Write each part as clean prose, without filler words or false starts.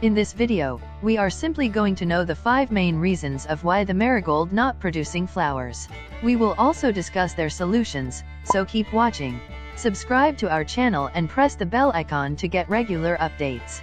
In this video, we are simply going to know the 5 main reasons of why the marigold not producing flowers. We will also discuss their solutions, so keep watching. Subscribe to our channel and press the bell icon to get regular updates.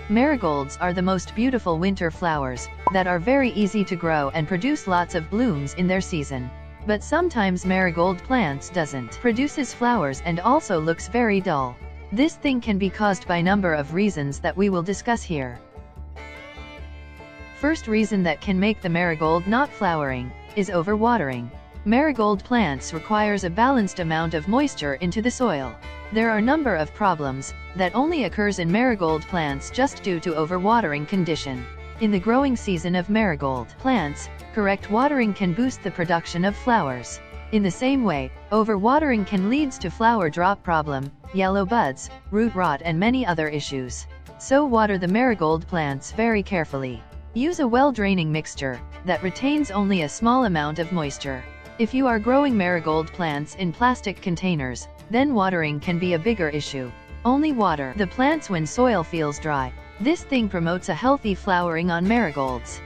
Marigolds are the most beautiful winter flowers that are very easy to grow and produce lots of blooms in their season. But sometimes marigold plants doesn't produces flowers and also looks very dull. This thing can be caused by number of reasons that we will discuss here. First reason that can make the marigold not flowering is overwatering. Marigold plants requires a balanced amount of moisture into the soil. There are a number of problems that only occurs in marigold plants just due to overwatering condition. In the growing season of marigold plants, correct watering can boost the production of flowers. In the same way, overwatering can lead to flower drop problem, yellow buds, root rot and many other issues. So water the marigold plants very carefully. Use a well-draining mixture that retains only a small amount of moisture. If you are growing marigold plants in plastic containers, then watering can be a bigger issue. Only water the plants when soil feels dry. This thing promotes a healthy flowering on marigolds.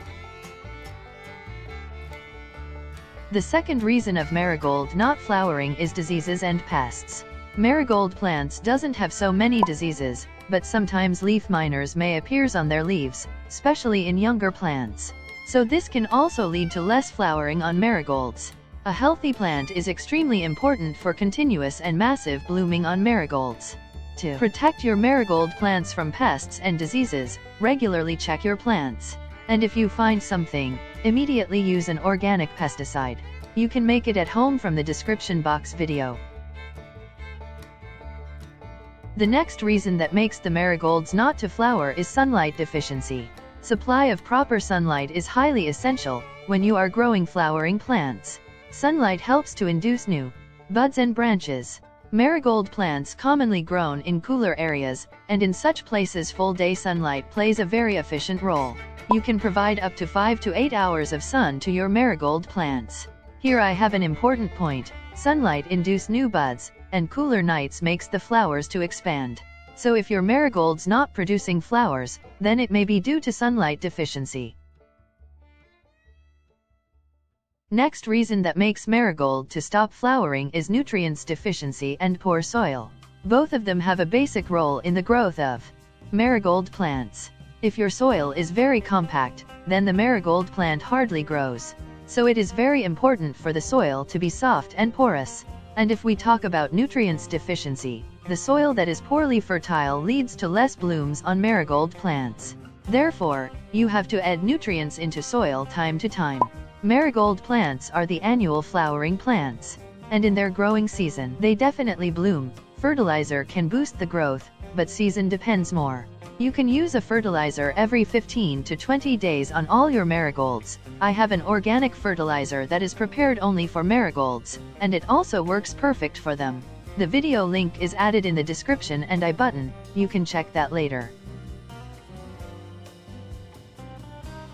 The second reason of marigold not flowering is diseases and pests. Marigold plants doesn't have so many diseases, but sometimes leaf miners may appear on their leaves, especially in younger plants. So this can also lead to less flowering on marigolds. A healthy plant is extremely important for continuous and massive blooming on marigolds. To protect your marigold plants from pests and diseases, regularly check your plants. And if you find something, immediately use an organic pesticide. You can make it at home from the description box video. The next reason that makes the marigolds not to flower is sunlight deficiency. Supply of proper sunlight is highly essential when you are growing flowering plants. Sunlight helps to induce new buds and branches. Marigold plants commonly grown in cooler areas, and in such places full-day sunlight plays a very efficient role. You can provide up to 5 to 8 hours of sun to your marigold plants. Here I have an important point. Sunlight induce new buds, and cooler nights makes the flowers to expand. So if your marigold's not producing flowers, then it may be due to sunlight deficiency. Next reason that makes marigold to stop flowering is nutrients deficiency and poor soil. Both of them have a basic role in the growth of marigold plants. If your soil is very compact, then the marigold plant hardly grows. So it is very important for the soil to be soft and porous. And if we talk about nutrients deficiency, the soil that is poorly fertile leads to less blooms on marigold plants. Therefore, you have to add nutrients into soil time to time. Marigold plants are the annual flowering plants, and in their growing season they definitely bloom. Fertilizer can boost the growth, but season depends more. You can use a fertilizer every 15 to 20 days on all your marigolds. I have an organic fertilizer that is prepared only for marigolds, and it also works perfect for them. The video link is added in the description and I button, you can check that later.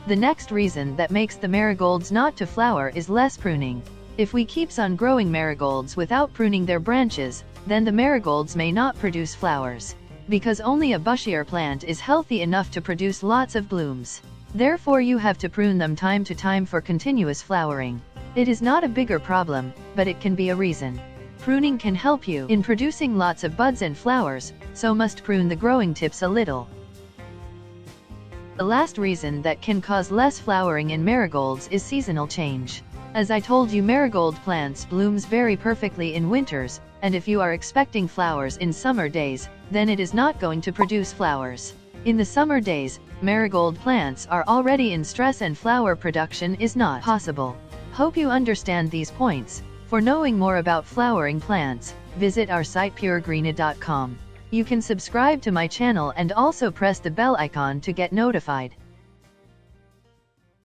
The next reason that makes the marigolds not to flower is less pruning. If we keeps on growing marigolds without pruning their branches, then the marigolds may not produce flowers. Because only a bushier plant is healthy enough to produce lots of blooms. Therefore you have to prune them time to time for continuous flowering. It is not a bigger problem, but it can be a reason. Pruning can help you in producing lots of buds and flowers, so must prune the growing tips a little. The last reason that can cause less flowering in marigolds is seasonal change. As I told you, marigold plants blooms very perfectly in winters, and if you are expecting flowers in summer days, then it is not going to produce flowers. In the summer days, marigold plants are already in stress and flower production is not possible. Hope you understand these points. For knowing more about flowering plants, visit our site puregreeny.com. You can subscribe to my channel and also press the bell icon to get notified.